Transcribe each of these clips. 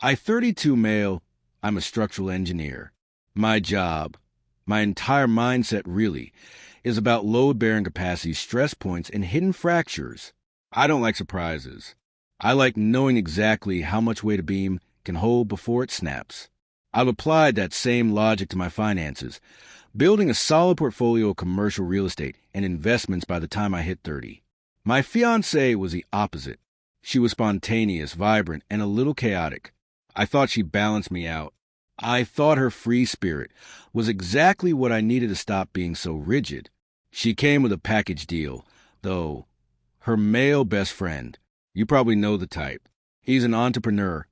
I 32 male, I'm a structural engineer. My job, my entire mindset really, is about load-bearing capacity, stress points, and hidden fractures. I don't like surprises. I like knowing exactly how much weight a beam can hold before it snaps. I've applied that same logic to my finances, building a solid portfolio of commercial real estate and investments by the time I hit 30. My fiancée was the opposite. She was spontaneous, vibrant, and a little chaotic. I thought she balanced me out. I thought her free spirit was exactly what I needed to stop being so rigid. She came with a package deal, though. Her male best friend, you probably know the type. He's an entrepreneur,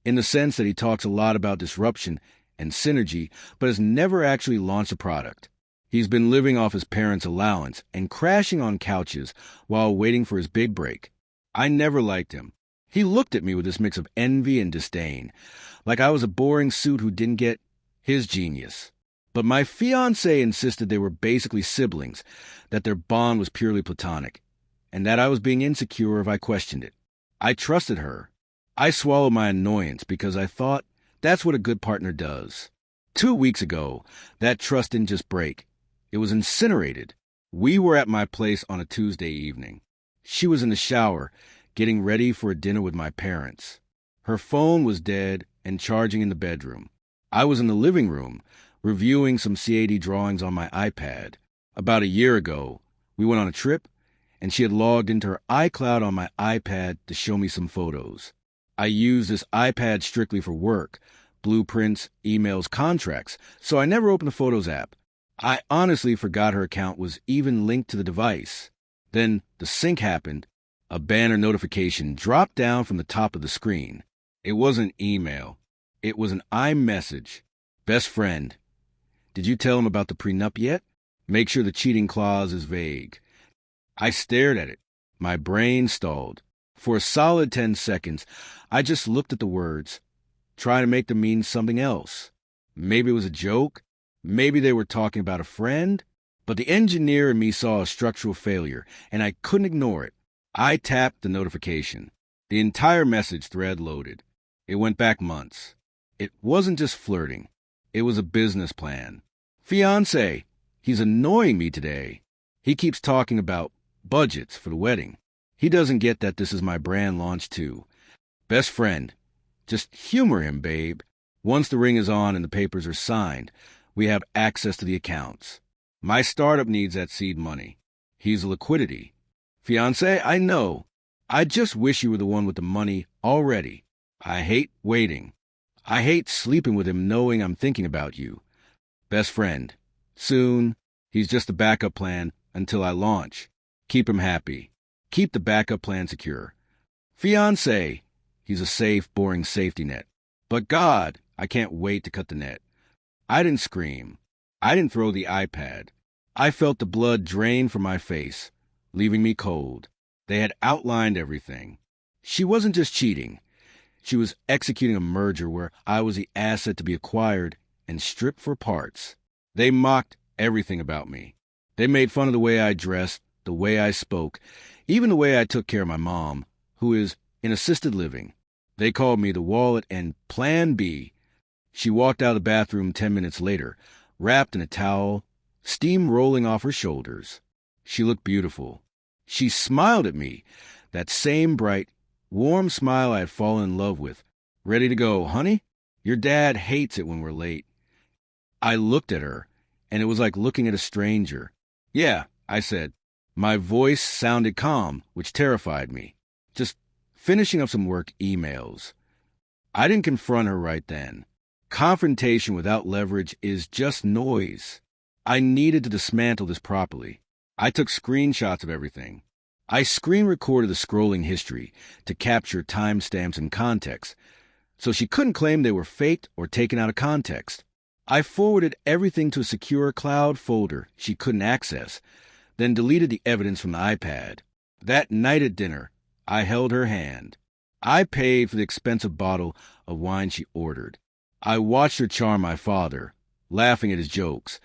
in the sense that he talks a lot about disruption and synergy, but has never actually launched a product. He's been living off his parents' allowance and crashing on couches while waiting for his big break. I never liked him. He looked at me with this mix of envy and disdain, like I was a boring suit who didn't get his genius. But my fiancée insisted they were basically siblings, that their bond was purely platonic, and that I was being insecure if I questioned it. I trusted her. I swallowed my annoyance because I thought that's what a good partner does. 2 weeks ago, that trust didn't just break. It was incinerated. We were at my place on a Tuesday evening. She was in the shower, getting ready for a dinner with my parents. Her phone was dead and charging in the bedroom. I was in the living room, reviewing some CAD drawings on my iPad. About a year ago, we went on a trip, and she had logged into her iCloud on my iPad to show me some photos. I use this iPad strictly for work, blueprints, emails, contracts, so I never opened the Photos app. I honestly forgot her account was even linked to the device. Then the sync happened. A banner notification dropped down from the top of the screen. It wasn't email. It was an iMessage. Best friend. Did you tell him about the prenup yet? Make sure the cheating clause is vague. I stared at it. My brain stalled. For a solid 10 seconds, I just looked at the words, trying to make them mean something else. Maybe it was a joke. Maybe they were talking about a friend. But the engineer in me saw a structural failure, and I couldn't ignore it. I tapped the notification. The entire message thread loaded. It went back months. It wasn't just flirting. It was a business plan. Fiancé, he's annoying me today. He keeps talking about budgets for the wedding. He doesn't get that this is my brand launch too. Best friend, just humor him, babe. Once the ring is on and the papers are signed, we have access to the accounts. My startup needs that seed money. He's liquidity. Fiancé, I know. I just wish you were the one with the money already. I hate waiting. I hate sleeping with him knowing I'm thinking about you. Best friend, soon, he's just a backup plan until I launch. Keep him happy. Keep the backup plan secure. Fiancé, he's a safe, boring safety net. But God, I can't wait to cut the net. I didn't scream. I didn't throw the iPad. I felt the blood drain from my face, leaving me cold. They had outlined everything. She wasn't just cheating. She was executing a merger where I was the asset to be acquired and stripped for parts. They mocked everything about me. They made fun of the way I dressed, the way I spoke, even the way I took care of my mom, who is in assisted living. They called me the wallet and Plan B. She walked out of the bathroom 10 minutes later, wrapped in a towel, steam rolling off her shoulders. She looked beautiful. She smiled at me, that same bright, warm smile I had fallen in love with. Ready to go, honey? Your dad hates it when we're late. I looked at her, and it was like looking at a stranger. Yeah, I said. My voice sounded calm, which terrified me. Just finishing up some work emails. I didn't confront her right then. Confrontation without leverage is just noise. I needed to dismantle this properly. I took screenshots of everything. I screen recorded the scrolling history to capture timestamps and context, so she couldn't claim they were faked or taken out of context. I forwarded everything to a secure cloud folder she couldn't access, then deleted the evidence from the iPad. That night at dinner, I held her hand. I paid for the expensive bottle of wine she ordered. I watched her charm my father, laughing at his jokes,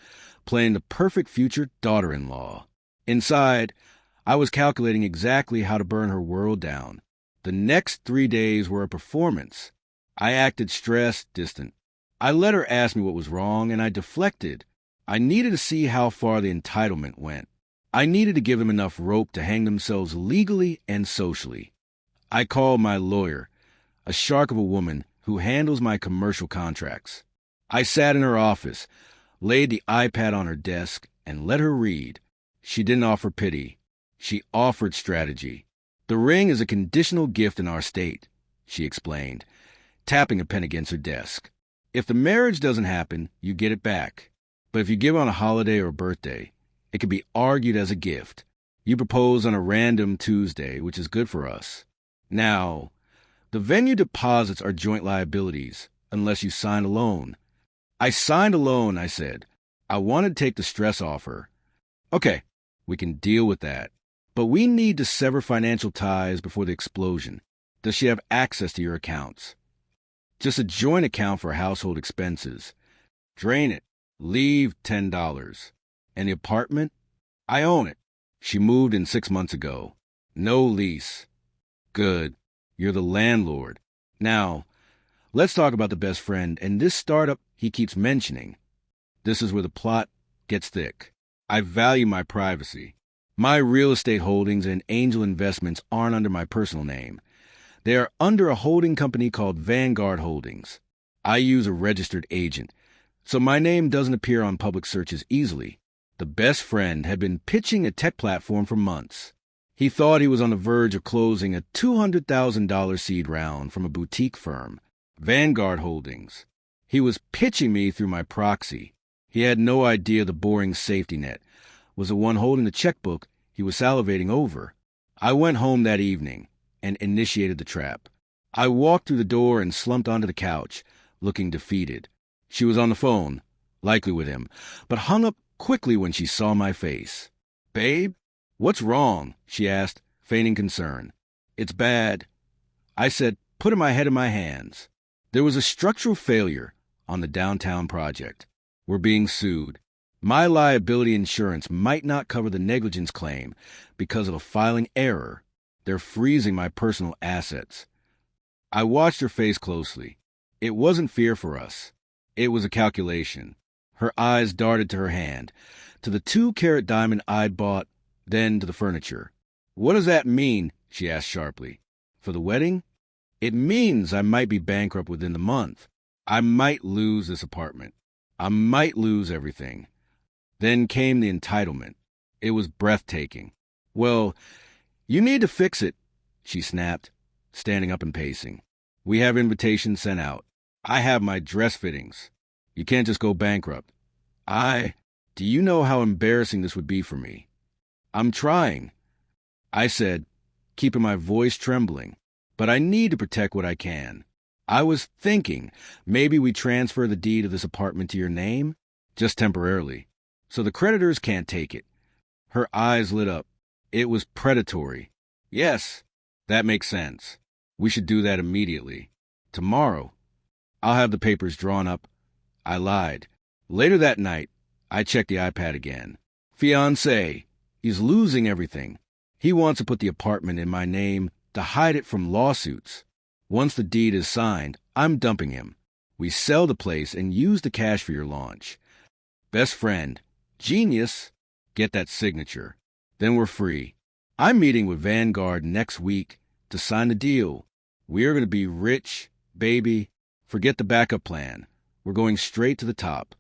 playing the perfect future daughter-in-law. Inside, I was calculating exactly how to burn her world down. The next 3 days were a performance. I acted stressed, distant. I let her ask me what was wrong, and I deflected. I needed to see how far the entitlement went. I needed to give them enough rope to hang themselves legally and socially. I called my lawyer, a shark of a woman who handles my commercial contracts. I sat in her office, laid the iPad on her desk, and let her read. She didn't offer pity. She offered strategy. The ring is a conditional gift in our state, she explained, tapping a pen against her desk. If the marriage doesn't happen, you get it back. But if you give on a holiday or a birthday, it can be argued as a gift. You propose on a random Tuesday, which is good for us. Now, the venue deposits are joint liabilities, unless you sign a loan. I signed a loan, I said. I wanted to take the stress off her. Okay, we can deal with that. But we need to sever financial ties before the explosion. Does she have access to your accounts? Just a joint account for household expenses. Drain it. Leave $10. And the apartment? I own it. She moved in 6 months ago. No lease. Good. You're the landlord. Now, let's talk about the best friend and this startup he keeps mentioning. This is where the plot gets thick. I value my privacy. My real estate holdings and angel investments aren't under my personal name. They are under a holding company called Vanguard Holdings. I use a registered agent, so my name doesn't appear on public searches easily. The best friend had been pitching a tech platform for months. He thought he was on the verge of closing a $200,000 seed round from a boutique firm, Vanguard Holdings. He was pitching me through my proxy. He had no idea the boring safety net was the one holding the checkbook he was salivating over. I went home that evening and initiated the trap. I walked through the door and slumped onto the couch, looking defeated. She was on the phone, likely with him, but hung up quickly when she saw my face. "Babe, what's wrong?" she asked, feigning concern. "It's bad." I said, putting my head in my hands. There was a structural failure on the downtown project. We're being sued. My liability insurance might not cover the negligence claim because of a filing error. They're freezing my personal assets. I watched her face closely. It wasn't fear for us. It was a calculation. Her eyes darted to her hand, to the 2-carat diamond I'd bought, then to the furniture. "What does that mean?" she asked sharply. "For the wedding?" "It means I might be bankrupt within the month. I might lose this apartment. I might lose everything." Then came the entitlement. It was breathtaking. "Well, you need to fix it," she snapped, standing up and pacing. "We have invitations sent out. I have my dress fittings. You can't just go bankrupt. Do you know how embarrassing this would be for me?" "I'm trying," I said, keeping my voice trembling. "But I need to protect what I can. I was thinking maybe we transfer the deed of this apartment to your name, just temporarily, so the creditors can't take it." Her eyes lit up. It was predatory. "Yes, that makes sense. We should do that immediately. Tomorrow. I'll have the papers drawn up." I lied. Later that night, I checked the iPad again. Fiancée. He's losing everything. He wants to put the apartment in my name to hide it from lawsuits. Once the deed is signed, I'm dumping him. We sell the place and use the cash for your launch. Best friend. Genius. Get that signature. Then we're free. I'm meeting with Vanguard next week to sign the deal. We are going to be rich, baby. Forget the backup plan. We're going straight to the top.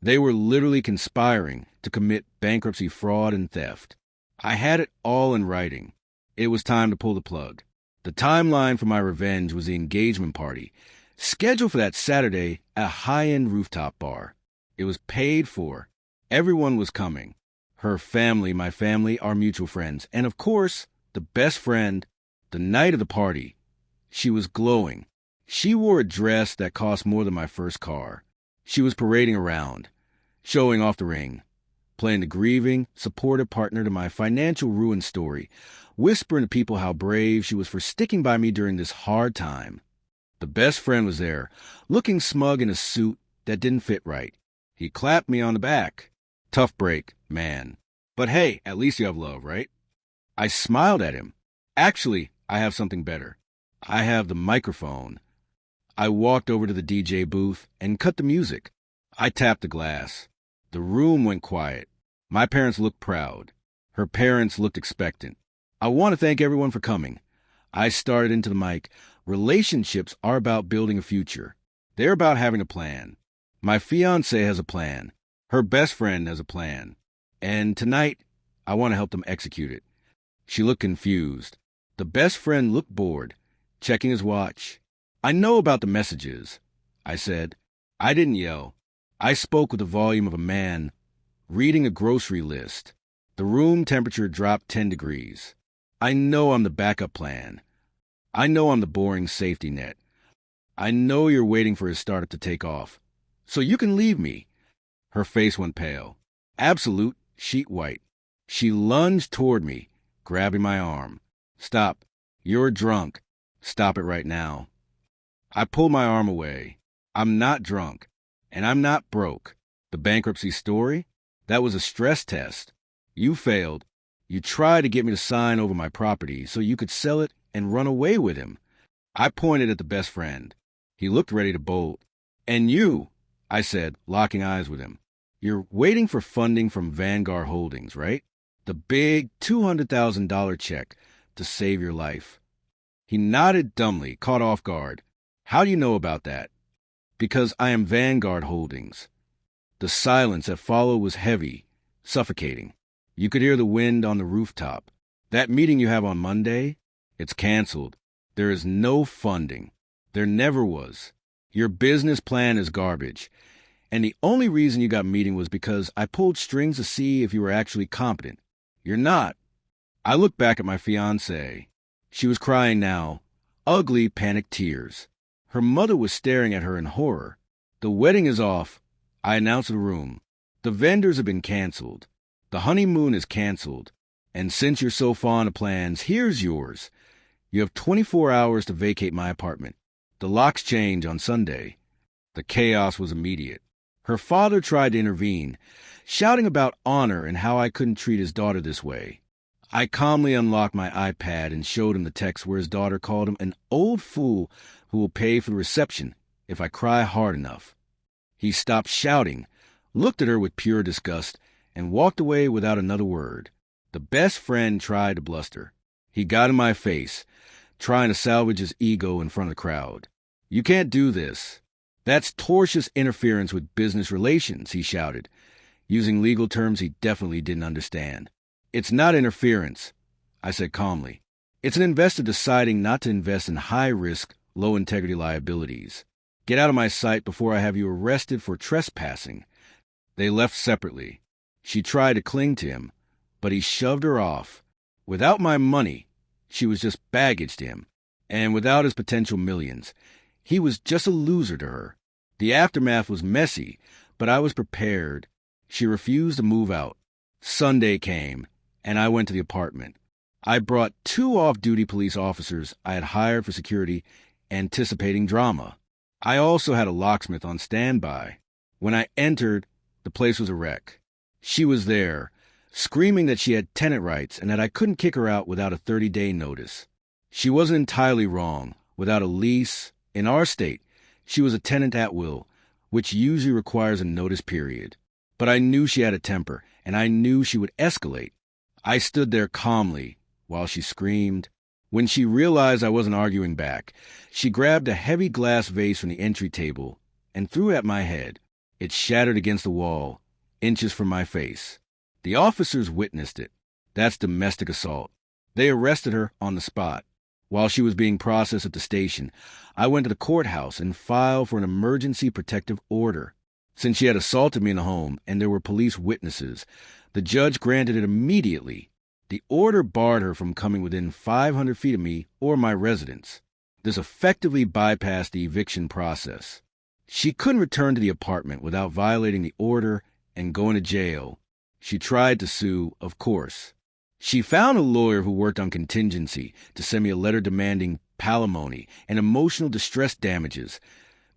They were literally conspiring to commit bankruptcy fraud and theft. I had it all in writing. It was time to pull the plug. The timeline for my revenge was the engagement party, scheduled for that Saturday at a high-end rooftop bar. It was paid for. Everyone was coming. Her family, my family, our mutual friends, and of course, the best friend. The night of the party, she was glowing. She wore a dress that cost more than my first car. She was parading around, showing off the ring, playing the grieving, supportive partner to my financial ruin story, whispering to people how brave she was for sticking by me during this hard time. The best friend was there, looking smug in a suit that didn't fit right. He clapped me on the back. "Tough break, man. But hey, at least you have love, right?" I smiled at him. "Actually, I have something better. I have the microphone." I walked over to the DJ booth and cut the music. I tapped the glass. The room went quiet. My parents looked proud. Her parents looked expectant. I want to thank everyone for coming. I started into the mic. Relationships are about building a future. They're about having a plan. My fiancée has a plan. Her best friend has a plan. And tonight, I want to help them execute it. She looked confused. The best friend looked bored, checking his watch. I know about the messages, I said. I didn't yell. I spoke with the volume of a man reading a grocery list. The room temperature dropped 10 degrees. I know I'm the backup plan. I know I'm the boring safety net. I know you're waiting for his startup to take off. So you can leave me. Her face went pale. Absolute sheet white. She lunged toward me, grabbing my arm. Stop. You're drunk. Stop it right now. I pulled my arm away. I'm not drunk. And I'm not broke. The bankruptcy story? That was a stress test. You failed. You tried to get me to sign over my property so you could sell it and run away with him. I pointed at the best friend. He looked ready to bolt. And you, I said, locking eyes with him. You're waiting for funding from Vanguard Holdings, right? The big $200,000 check to save your life. He nodded dumbly, caught off guard. How do you know about that? Because I am Vanguard Holdings. The silence that followed was heavy, suffocating. You could hear the wind on the rooftop. That meeting you have on Monday? It's canceled. There is no funding. There never was. Your business plan is garbage. And the only reason you got meeting was because I pulled strings to see if you were actually competent. You're not. I looked back at my fiancée. She was crying now, ugly, panicked tears. Her mother was staring at her in horror. The wedding is off, I announced to the room. The vendors have been canceled. The honeymoon is canceled. And since you're so fond of plans, here's yours. You have 24 hours to vacate my apartment. The locks change on Sunday. The chaos was immediate. Her father tried to intervene, shouting about honor and how I couldn't treat his daughter this way. I calmly unlocked my iPad and showed him the text where his daughter called him an old fool who will pay for the reception if I cry hard enough. He stopped shouting, looked at her with pure disgust, and walked away without another word. The best friend tried to bluster. He got in my face, trying to salvage his ego in front of the crowd. You can't do this. That's tortious interference with business relations, he shouted, using legal terms he definitely didn't understand. It's not interference, I said calmly. It's an investor deciding not to invest in high-risk, low-integrity liabilities. Get out of my sight before I have you arrested for trespassing. They left separately. She tried to cling to him, but he shoved her off. Without my money, she was just baggage to him. And without his potential millions, he was just a loser to her. The aftermath was messy, but I was prepared. She refused to move out. Sunday came, and I went to the apartment. I brought 2 off-duty police officers I had hired for security, anticipating drama. I also had a locksmith on standby. When I entered, the place was a wreck. She was there, screaming that she had tenant rights and that I couldn't kick her out without a 30-day notice. She wasn't entirely wrong. Without a lease, in our state, she was a tenant at will, which usually requires a notice period. But I knew she had a temper, and I knew she would escalate. I stood there calmly while she screamed. When she realized I wasn't arguing back, she grabbed a heavy glass vase from the entry table and threw it at my head. It shattered against the wall, inches from my face. The officers witnessed it. That's domestic assault. They arrested her on the spot. While she was being processed at the station, I went to the courthouse and filed for an emergency protective order. Since she had assaulted me in the home and there were police witnesses, the judge granted it immediately. The order barred her from coming within 500 feet of me or my residence. This effectively bypassed the eviction process. She couldn't return to the apartment without violating the order and going to jail. She tried to sue, of course. She found a lawyer who worked on contingency to send me a letter demanding palimony and emotional distress damages,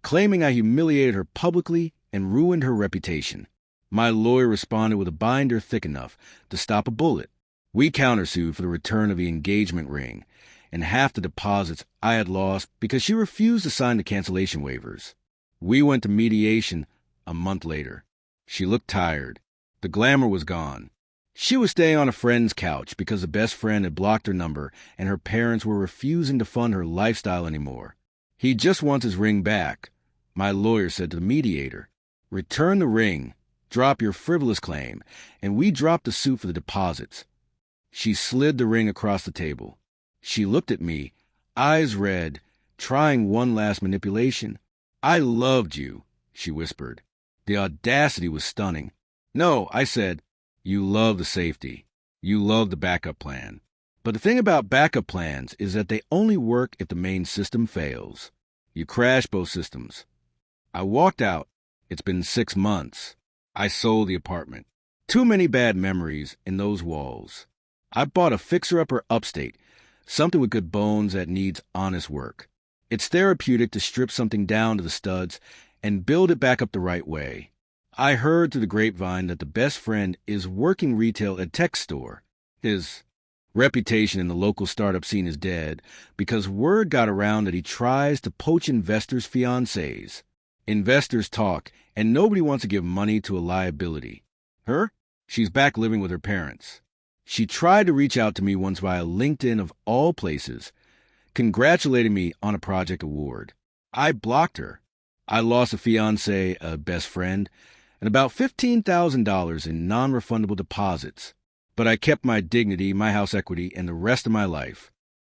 claiming I humiliated her publicly and ruined her reputation. My lawyer responded with a binder thick enough to stop a bullet. We countersued for the return of the engagement ring, and half the deposits I had lost because she refused to sign the cancellation waivers. We went to mediation a month later. She looked tired. The glamour was gone. She was staying on a friend's couch because the best friend had blocked her number and her parents were refusing to fund her lifestyle anymore. He just wants his ring back. My lawyer said to the mediator, "Return the ring, drop your frivolous claim," and we dropped the suit for the deposits. She slid the ring across the table. She looked at me, eyes red, trying one last manipulation. "I loved you," she whispered. The audacity was stunning. "No," I said. "You love the safety. You love the backup plan. But the thing about backup plans is that they only work if the main system fails. You crash both systems." I walked out. It's been 6 months. I sold the apartment. Too many bad memories in those walls. I bought a fixer-upper upstate, something with good bones that needs honest work. It's therapeutic to strip something down to the studs and build it back up the right way. I heard through the grapevine that the best friend is working retail at a tech store. His reputation in the local startup scene is dead because word got around that he tries to poach investors' fiancés. Investors talk, and nobody wants to give money to a liability. Her? She's back living with her parents. She tried to reach out to me once via LinkedIn of all places, congratulating me on a project award. I blocked her. I lost a fiancé, a best friend, and about $15,000 in non-refundable deposits. But I kept my dignity, my house equity, and the rest of my life.